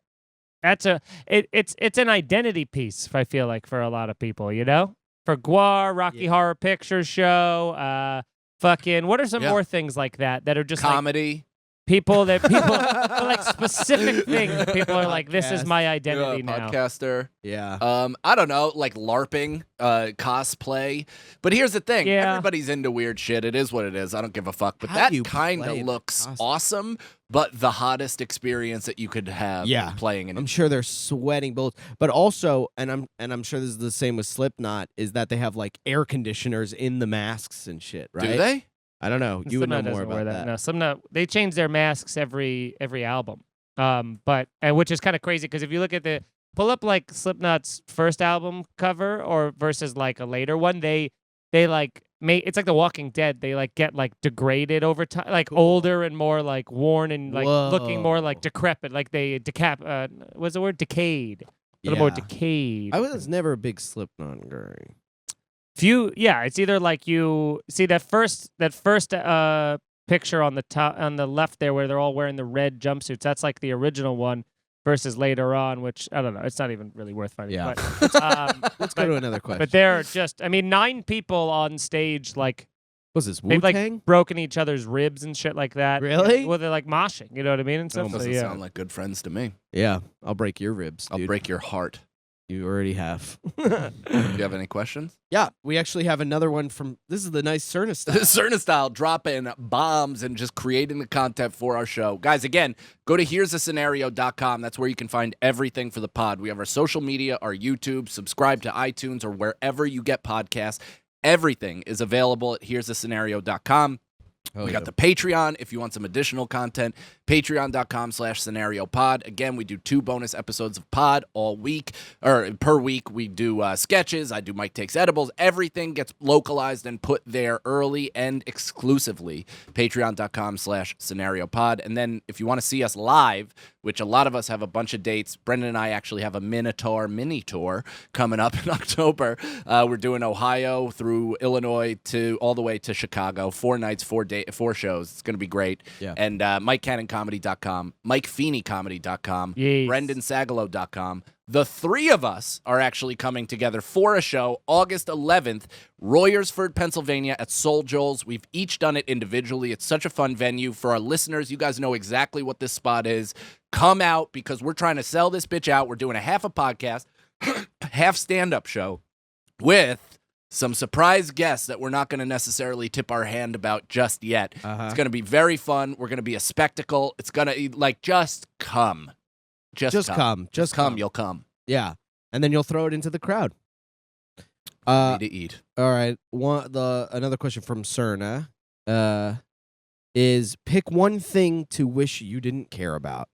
it's an identity piece. I feel like for a lot of people, for Guar, Rocky Yeah. Horror Picture Show, fucking. What are some Yeah. more things like that are just like, Comedy. People like specific things. People are like, this is my identity now. Podcaster. Yeah. I don't know, like LARPing, cosplay. But here's the thing. Yeah. Everybody's into weird shit. It is what it is. I don't give a fuck. But How do you that kind play of the looks cosplay? awesome, but the hottest experience that you could have playing in I'm sure they're sweating bullets, but also, and I'm sure this is the same with Slipknot, is that they have like air conditioners in the masks and shit, right? Do they? I don't know. You would know Slipknot more doesn't wear about that. No, Slipknot, they change their masks every album. But which is kind of crazy because if you look at pull up like Slipknot's first album cover or versus like a later one, they like it's like The Walking Dead. They like get like degraded over time, like older and more like worn and like looking more like decrepit, like they what's the word? Decayed. A little more decayed. I was never a big Slipknot guy. It's either like you see that first picture on the top on the left there where they're all wearing the red jumpsuits. That's like the original one versus later on, which I don't know. It's not even really worth finding. Yeah. But, Let's go to another question. But they're just, 9 people on stage, like was this they've Wu-Tang? like broken each other's ribs and shit like that. Really? Well, they're like moshing. You know what I mean? And stuff. Doesn't So, sound like good friends to me. Yeah, I'll break your ribs, dude. I'll break your heart. You already have. Do you have any questions? Yeah, we actually have another one from. This is the nice Cerna style. Cerna style, dropping bombs and just creating the content for our show. Guys, again, go to here'sascenario.com. That's where you can find everything for the pod. We have our social media, our YouTube, subscribe to iTunes or wherever you get podcasts. Everything is available at here'sascenario.com. We got the Patreon if you want some additional content. Patreon.com/scenariopod. Again, we do 2 bonus episodes of pod all week, or per week. We do sketches. I do Mike Takes Edibles. Everything gets localized and put there early and exclusively. Patreon.com/scenariopod. And then if you want to see us live, which a lot of us have a bunch of dates, Brendan and I actually have a Minotaur mini tour coming up in October. We're doing Ohio through Illinois to all the way to Chicago. 4 nights, 4 shows. It's going to be great. Yeah. And MikeCannonComedy.com, MikeFeeneyComedy.com, Yes. BrendanSagalow.com. The 3 of us are actually coming together for a show August 11th, Royersford, Pennsylvania at Soul Joel's. We've each done it individually. It's such a fun venue. For our listeners, you guys know exactly what this spot is. Come out because we're trying to sell this bitch out. We're doing a half a podcast, half stand-up show with some surprise guests that we're not going to necessarily tip our hand about just yet. It's going to be very fun. We're going to be a spectacle. It's going to, just come. Just come. You'll come. Yeah, and then you'll throw it into the crowd. Need to eat. All right. Another question from Cerna is pick one thing to wish you didn't care about.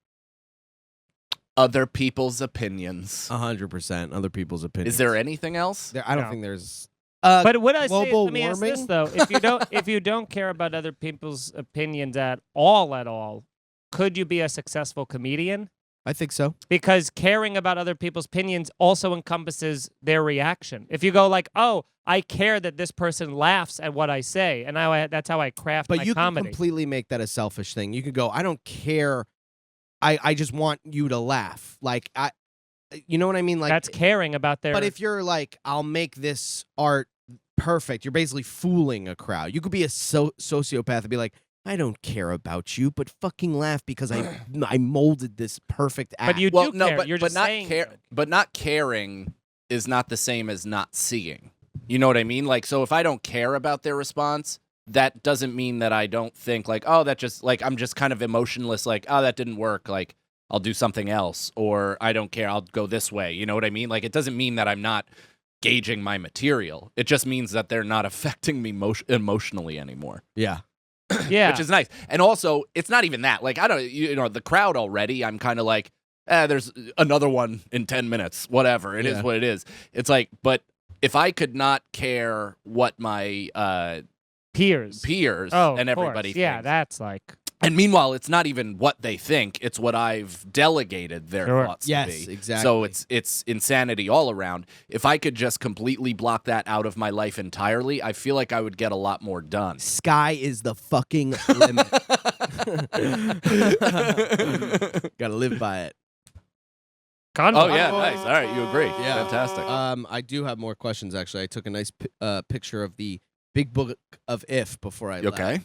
Other people's opinions. 100% other people's opinions. Is there anything else? I don't No. think there's. But what I say, global let me ask this warming? though: if you don't care about other people's opinions at all, could you be a successful comedian? I think so. Because caring about other people's opinions also encompasses their reaction. If you go like, "Oh, I care that this person laughs at what I say," and that's how I craft But my you comedy. can completely make that a selfish thing. You could go, I don't care. I just want you to laugh. Like you know what I mean? Like That's caring about their. But if you're like, I'll make this art perfect, you're basically fooling a crowd. You could be a sociopath and be like, I don't care about you, but fucking laugh because I molded this perfect act. But you do care. You're just not saying. But not caring is not the same as not seeing. You know what I mean? Like, so if I don't care about their response, that doesn't mean that I don't think like, oh, that just like I'm just kind of emotionless. Like, oh, that didn't work. Like, I'll do something else, or I don't care. I'll go this way. You know what I mean? Like, it doesn't mean that I'm not gauging my material. It just means that they're not affecting me emotionally anymore. Yeah. Yeah. Which is nice. And also, it's not even that. Like, I don't, the crowd already, I'm kind of like, there's another one in 10 minutes, whatever. It is what it is. It's like, but if I could not care what my peers and everybody thinks. Yeah, that's like. And meanwhile, it's not even what they think; it's what I've delegated their thoughts to be. Yes, exactly. So it's insanity all around. If I could just completely block that out of my life entirely, I feel like I would get a lot more done. Sky is the fucking limit. Gotta live by it. Oh yeah, nice. All right, you agree? Yeah. Fantastic. I do have more questions. Actually, I took a nice picture of the Big book of if before I You left. okay?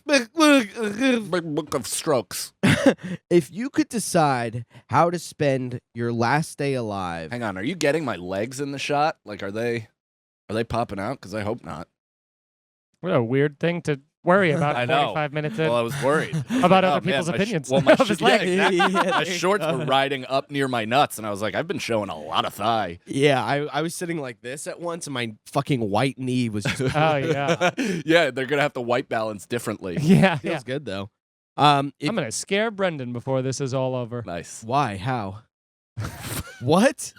Big book of strokes. If you could decide how to spend your last day alive, Hang on, are you getting my legs in the shot? Like, are they popping out? Because I hope not. What a weird thing to worry about. I know. 45 minutes in. Well, I was worried. I was About like, other oh, man, people's my opinions well, my of his yeah, legs. exactly. Yeah, My there you shorts go. were riding up near my nuts, and I was like, I've been showing a lot of thigh. yeah, I was sitting like this at once, and my fucking white knee was just Oh, yeah. Yeah, they're gonna have to white balance differently. Yeah, feels yeah. good though. If, I'm going to scare Brendan before this is all over. Nice. why? How? What?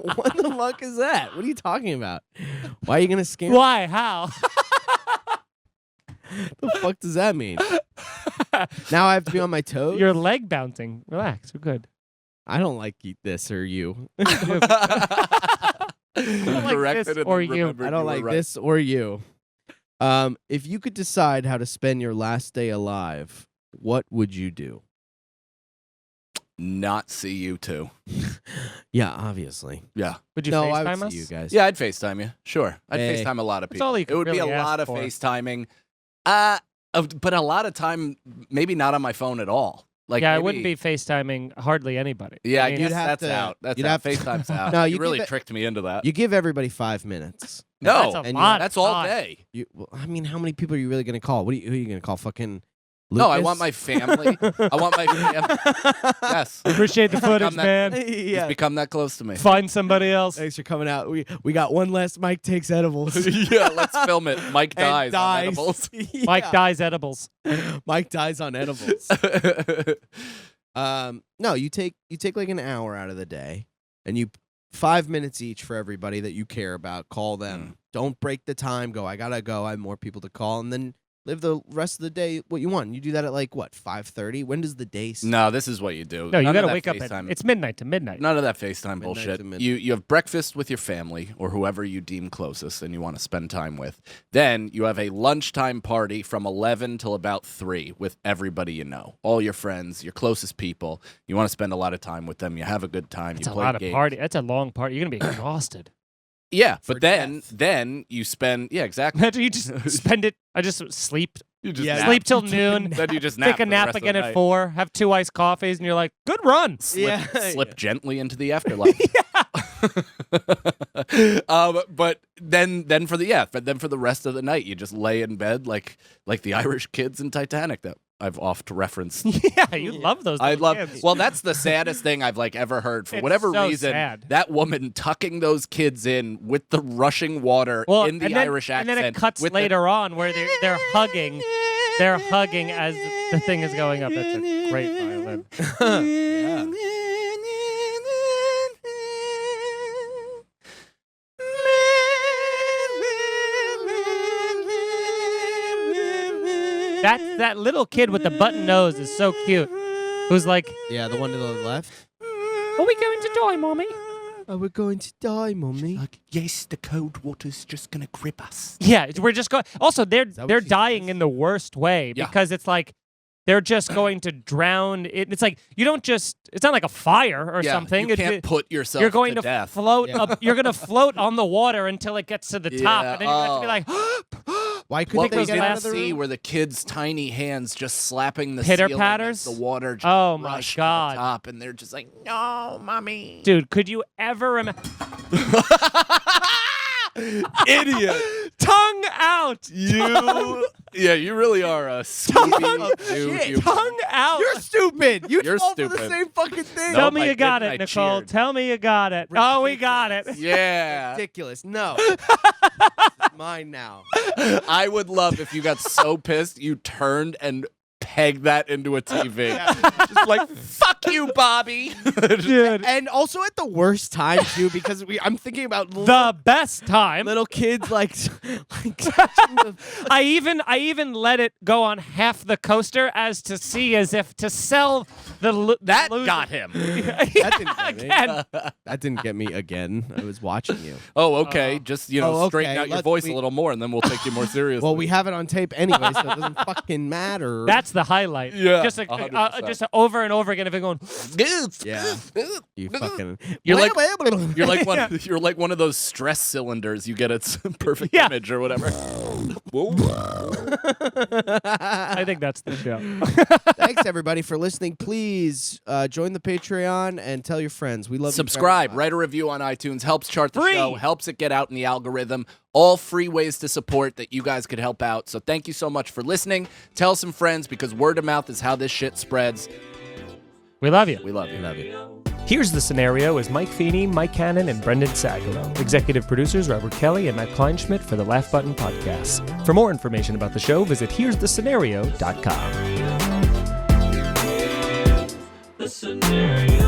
What the fuck is that? What are you talking about? Why are you gonna scare? Why? How? What the fuck does that mean? Now I have to be on my toes. Your leg bouncing. Relax. We're good. I don't like this or you. like Corrected this and or then you. remembered I don't were like right. this or you. If you could decide how to spend your last day alive, what would you do? Not see you too. Yeah, obviously. Yeah. Would you No, FaceTime I would us? see you guys. Yeah, I'd FaceTime you. Sure. I'd Hey. FaceTime a lot of That's people. all you It could would be really a lot ask of for. FaceTiming. But a lot of time, maybe not on my phone at all. Like, Yeah, I maybe, wouldn't be FaceTiming hardly anybody. Yeah, I mean, guess You'd have that's to- out. That's you'd out. have to- FaceTime's out. No, you you really give it- tricked me into that. You give everybody 5 minutes. No, That's a and lot. that's of all time. day. Well, I mean, how many people are you really gonna call? Who are you gonna call? Fucking No, I Lucas? want my family. I want my family. Yes. Appreciate the footage, that- man. He's yeah. become that close to me. Find somebody else. Thanks for coming out. We got one less Mike takes edibles. Yeah, let's film it. Mike And dies on edibles. Yeah. Mike dies edibles. Mike dies on edibles. No, you take like an hour out of the day, and you 5 minutes each for everybody that you care about. Call them. Don't break the time. Go. I gotta go. I have more people to call, and then live the rest of the day what you want. You do that at like what 5:30. When does the day start? No, this is what you do. No, you None got to of that wake up at FaceTime. it's midnight to midnight. None of that FaceTime Midnight bullshit. to midnight. You have breakfast with your family or whoever you deem closest and you want to spend time with. Then you have a lunchtime party from 11 till about 3 with everybody you know, all your friends, your closest people. You want to spend a lot of time with them. You have a good time. That's you a play lot of games. party. That's a long party. You're gonna be exhausted. Yeah, For but then death. you spend exactly. Imagine you just spend it. I just sleep. You just Yeah. nap. Sleep till noon. Then you just nap. Take a for the nap rest of the again at night. 4. Have 2 iced coffees, and you're like, good run. Slip, Yeah. slip gently into the afterlife. But then for the rest of the night, you just lay in bed like the Irish kids in Titanic that I've oft referenced. Yeah, you love those. I little love. kids. Well, that's the saddest thing I've ever heard. For It's whatever so reason, sad. that woman tucking those kids in with the rushing water in the and then, Irish accent. and then it cuts with later on where they're hugging. They're hugging as the thing is going up. That's a great violin. Yeah. That little kid with the button nose is so cute. Who's like, Yeah, the one to the left. are we going to die, mommy? Oh, we're going to die, mommy. Like, yes, the cold water's just gonna grip us. Yeah, we're just going. Also, they're that what they're she dying says? in the worst way Yeah. because it's like they're just going to drown. It's like you don't just. It's not like a fire or Yeah, something. You It's- can't put yourself. You're going to to death. float Yeah. up. You're going to float on the water until it gets to the top, Yeah, and then you have to be like, Why couldn't What they we those get out didn't of the see room? were the kids' tiny hands just slapping the Pitter ceiling patters? as the water just Oh my rushed God. to the top, and they're just like, no, mommy. dude, could you ever imagine? Idiot. Tongue out. You. Yeah, you really are a Scooby Doo shit. human. Tongue out. You're stupid. You You're fall for the stupid. same fucking thing. Tell Nope, me I you got didn't. it, I Nicole. cheered. Tell me you got it. Oh, we got it. Yeah. Ridiculous. No. Mine now. I would love if you got so pissed you turned and pegged that into a TV. Just like, fuck you, Bobby. Dude, And also at the worst time too, because I'm thinking about the best time. little kids like touching the I even let it go on half the coaster as if to sell the That loser. got him. That didn't get me. Again. That didn't get me again. I was watching you. Oh, okay. Just, Oh, straighten okay. out your Let's- voice we- a little more, and then we'll take you more seriously. Well, we have it on tape anyway, so it doesn't fucking matter. That's the highlight. Yeah, just like 100%. just over and over again of it going. Yeah. You fucking. You're like one of those stress cylinders. You get its perfect Yeah. image or whatever. I think that's the show. Thanks everybody for listening. Please join the Patreon and tell your friends. We love Subscribe, you. write a review on iTunes, helps chart the Free. show, helps it get out in the algorithm. All free ways to support that you guys could help out. So thank you so much for listening. Tell some friends because word of mouth is how this shit spreads. We love you. We love you. Here's the Scenario is Mike Feeney, Mike Cannon, and Brendan Sagalow. Executive producers Robert Kelly and Matt Kleinschmidt for the Laugh Button Podcast. For more information about the show, visit here'sthescenario.com. The scenario.